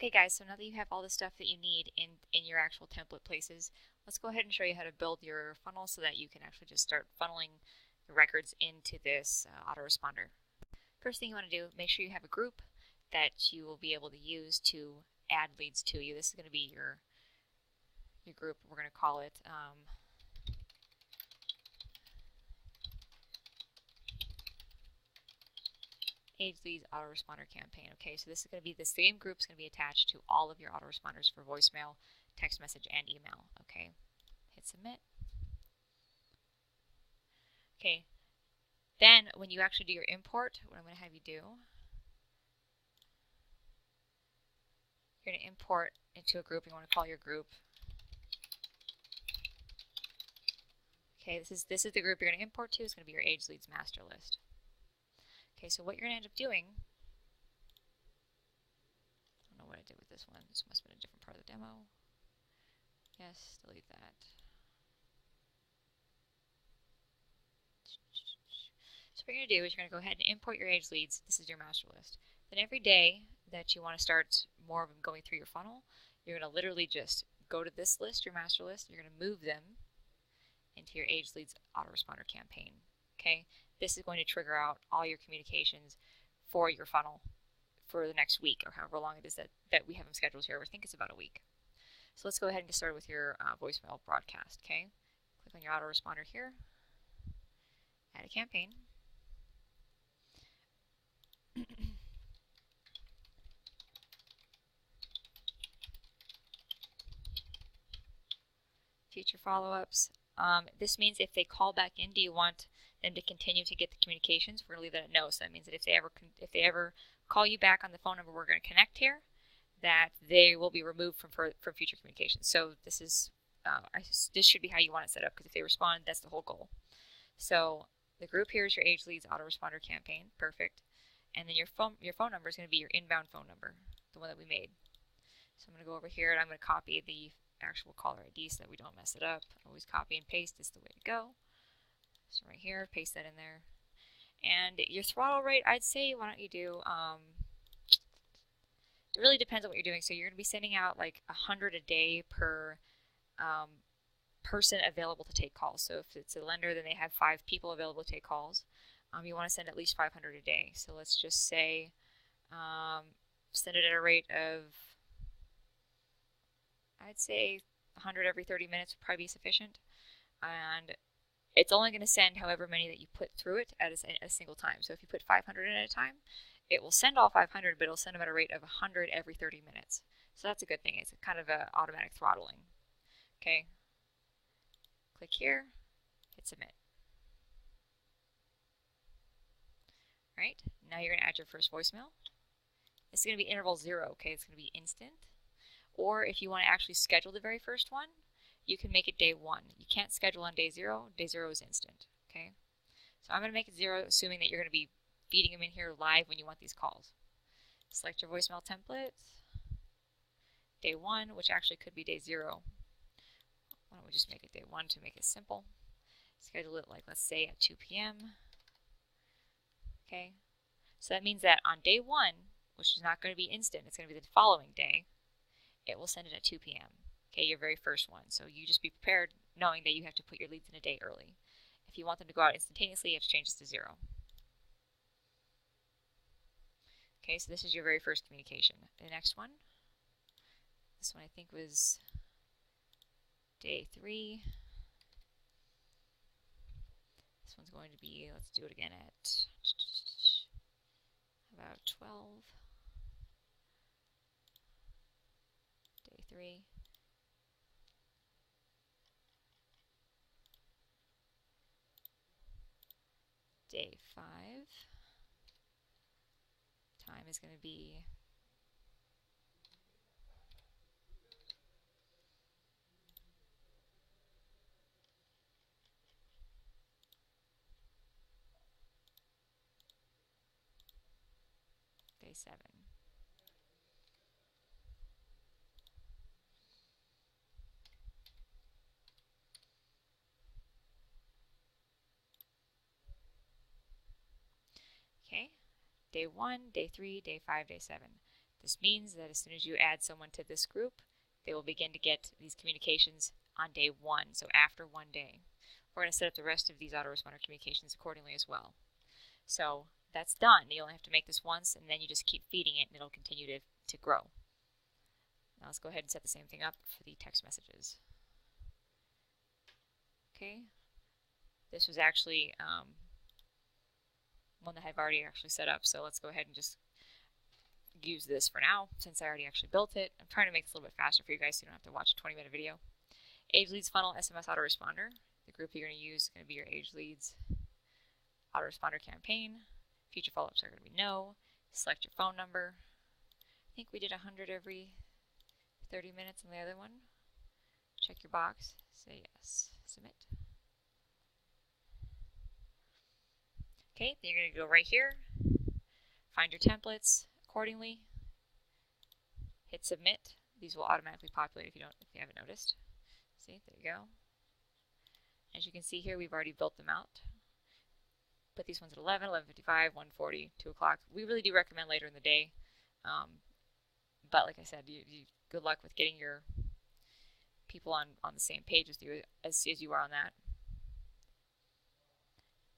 Okay guys, so now that you have all the stuff that you need in your actual template places, let's go ahead and show you how to build your funnel so that you can actually just start funneling the records into this autoresponder. First thing you want to do, make sure you have a group that you will be able to use to add leads to you. This is going to be your group. We're going to call it Age Leads Autoresponder Campaign. Okay, so this is going to be the same group is going to be attached to all of your autoresponders for voicemail, text message, and email. Okay, hit submit. Okay, then when you actually do your import, what I'm going to have you do, you're going to import into a group. You want to call your group. Okay, this is the group you're going to import to. It's going to be your Age Leads master list. Okay, so what you're going to end up doing, I don't know what I did with this one. This must have been a different part of the demo. Yes, delete that. So what you're going to do is you're going to go ahead and import your Age Leads. This is your master list. Then every day that you want to start more of them going through your funnel, you're going to literally just go to this list, your master list. You're going to move them into your Age Leads autoresponder campaign. Okay, this is going to trigger out all your communications for your funnel for the next week or however long it is that we have them scheduled here. I think it's about a week. So let's go ahead and get started with your voicemail broadcast. Okay, click on your autoresponder here, add a campaign. Future follow-ups. This means if they call back in, do you want them to continue to get the communications? We're going to leave that at no. So that means that if they ever call you back on the phone number we're going to connect here, that they will be removed from future communications. So this is this should be how you want it set up, because if they respond, that's the whole goal. So the group here is your Age Leads autoresponder campaign. Perfect. And then your phone number is going to be your inbound phone number, the one that we made. So I'm going to go over here and I'm going to copy the actual caller ID so that we don't mess it up. Always copy and paste is the way to go. So right here, paste that in there. And your throttle rate, I'd say, why don't you do, it really depends on what you're doing. So you're going to be sending out like 100 a day per person available to take calls. So if it's a lender, then they have 5 people available to take calls. You want to send at least 500 a day. So let's just say send it at a rate of, I'd say 100 every 30 minutes would probably be sufficient. And it's only going to send however many that you put through it at a single time. So if you put 500 in at a time, it will send all 500, but it'll send them at a rate of 100 every 30 minutes. So that's a good thing. It's kind of an automatic throttling. Okay. Click here, hit submit. All right, now you're going to add your first voicemail. It's going to be interval 0, okay? It's going to be instant. Or if you want to actually schedule the very first one, you can make it day 1. You can't schedule on day 0. Day 0 is instant, okay? So I'm going to make it 0, assuming that you're going to be feeding them in here live when you want these calls. Select your voicemail template. Day 1, which actually could be day 0. Why don't we just make it day 1 to make it simple? Schedule it, like, let's say at 2 p.m. Okay, so that means that on day 1, which is not going to be instant, it's going to be the following day, it will send it at 2 p.m. Okay, your very first one. So you just be prepared knowing that you have to put your leads in a day early. If you want them to go out instantaneously, you have to change this to 0. Okay, so this is your very first communication. The next one, this one I think was day 3. This one's going to be, let's do it again at about 12. Day 3. Day 5. Time is going to be day 7. Okay, day 1, day 3, day 5, day 7. This means that as soon as you add someone to this group, they will begin to get these communications on day 1, so after 1 day. We're going to set up the rest of these autoresponder communications accordingly as well. So that's done. You only have to make this once, and then you just keep feeding it, and it'll continue to grow. Now let's go ahead and set the same thing up for the text messages. Okay, this was actually one that I've already actually set up, so let's go ahead and just use this for now since I already actually built it. I'm trying to make this a little bit faster for you guys so you don't have to watch a 20-minute video. Age Leads Funnel SMS Autoresponder. The group you're going to use is going to be your Age Leads Autoresponder campaign. Future follow-ups are going to be no. Select your phone number. I think we did 100 every 30 minutes on the other one. Check your box. Say yes. Submit. Okay, then you're going to go right here. Find your templates accordingly. Hit submit. These will automatically populate if you haven't noticed. See, there you go. As you can see here, we've already built them out. Put these ones at 11, 11:55, 1:40, 2 o'clock. We really do recommend later in the day. But like I said, good luck with getting your people on the same page with you as you are on that.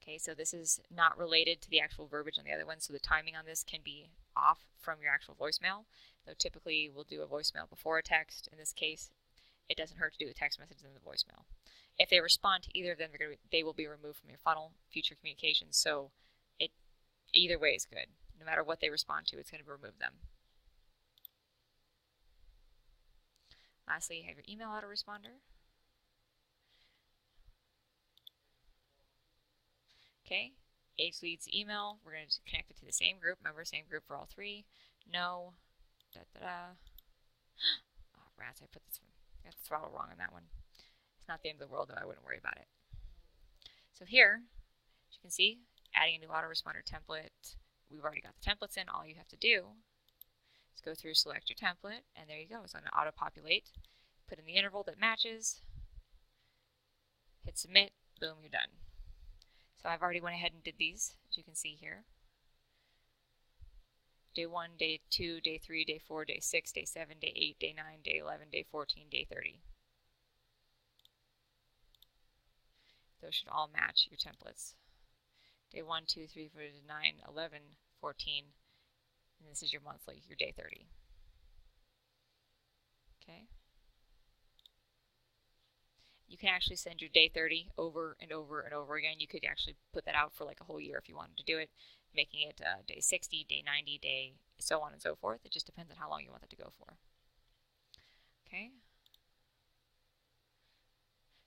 Okay, so this is not related to the actual verbiage on the other one, so the timing on this can be off from your actual voicemail. Though typically we'll do a voicemail before a text. In this case, it doesn't hurt to do a text message in the voicemail. If they respond to either of them, they will be removed from your funnel, future communications. So either way is good. No matter what they respond to, it's going to remove them. Lastly, you have your email autoresponder. Okay, Age Leads email. We're going to connect it to the same group. Remember, same group for all 3. No. Oh, rats! I got the throttle wrong on that one. It's not the end of the world, though. I wouldn't worry about it. So here, as you can see, adding a new autoresponder template. We've already got the templates in. All you have to do is go through, select your template, and there you go. It's going to auto-populate. Put in the interval that matches. Hit submit. Boom, you're done. So I've already went ahead and did these, as you can see here. Day 1, day 2, day 3, day 4, day 6, day 7, day 8, day 9, day 11, day 14, day 30. Those should all match your templates. Day 1, 2, 3, 4, 9, 11, 14, and this is your monthly, your day 30. Okay. You can actually send your day 30 over and over and over again. You could actually put that out for like a whole year if you wanted to do it, making it day 60, day 90, day so on and so forth. It just depends on how long you want it to go for. Okay.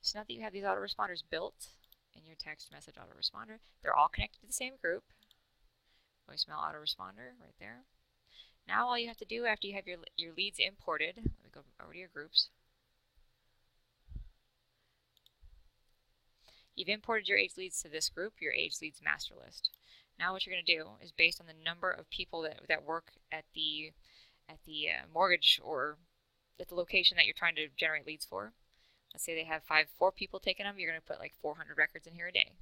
So now that you have these autoresponders built in your text message autoresponder, they're all connected to the same group. Voicemail autoresponder right there. Now all you have to do after you have your leads imported, let me go over to your groups. You've imported your Age Leads to this group, your Age Leads master list. Now what you're going to do is based on the number of people that work at the mortgage or at the location that you're trying to generate leads for. Let's say they have 4 people taking them. You're going to put like 400 records in here a day.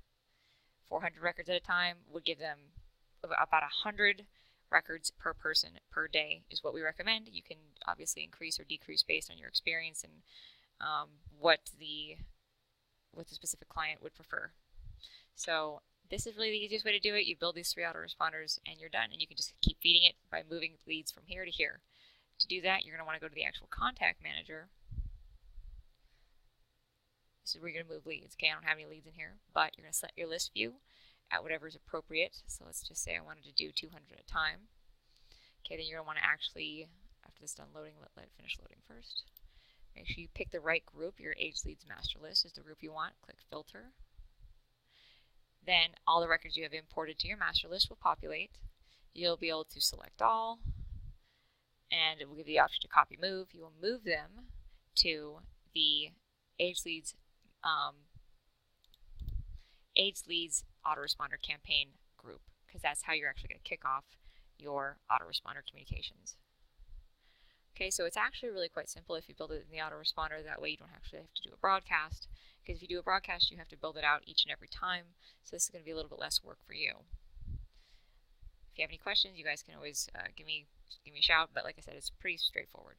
400 records at a time would give them about 100 records per person per day is what we recommend. You can obviously increase or decrease based on your experience and what the specific client would prefer. So this is really the easiest way to do it. You build these 3 autoresponders and you're done. And you can just keep feeding it by moving leads from here to here. To do that, you're going to want to go to the actual contact manager. This is where you're going to move leads. Okay, I don't have any leads in here, but you're going to set your list view at whatever is appropriate. So let's just say I wanted to do 200 at a time. Okay, then you're going to want to actually, after this is done loading, let it finish loading first. Make sure you pick the right group. Your Age Leads master list is the group you want. Click filter. Then all the records you have imported to your master list will populate. You'll be able to select all, and it will give you the option to copy move. You will move them to the Age Leads autoresponder campaign group, because that's how you're actually going to kick off your autoresponder communications. Okay, so it's actually really quite simple if you build it in the autoresponder. That way you don't actually have to do a broadcast, because if you do a broadcast you have to build it out each and every time, so this is going to be a little bit less work for you. If you have any questions, you guys can always give me a shout. But like I said, it's pretty straightforward.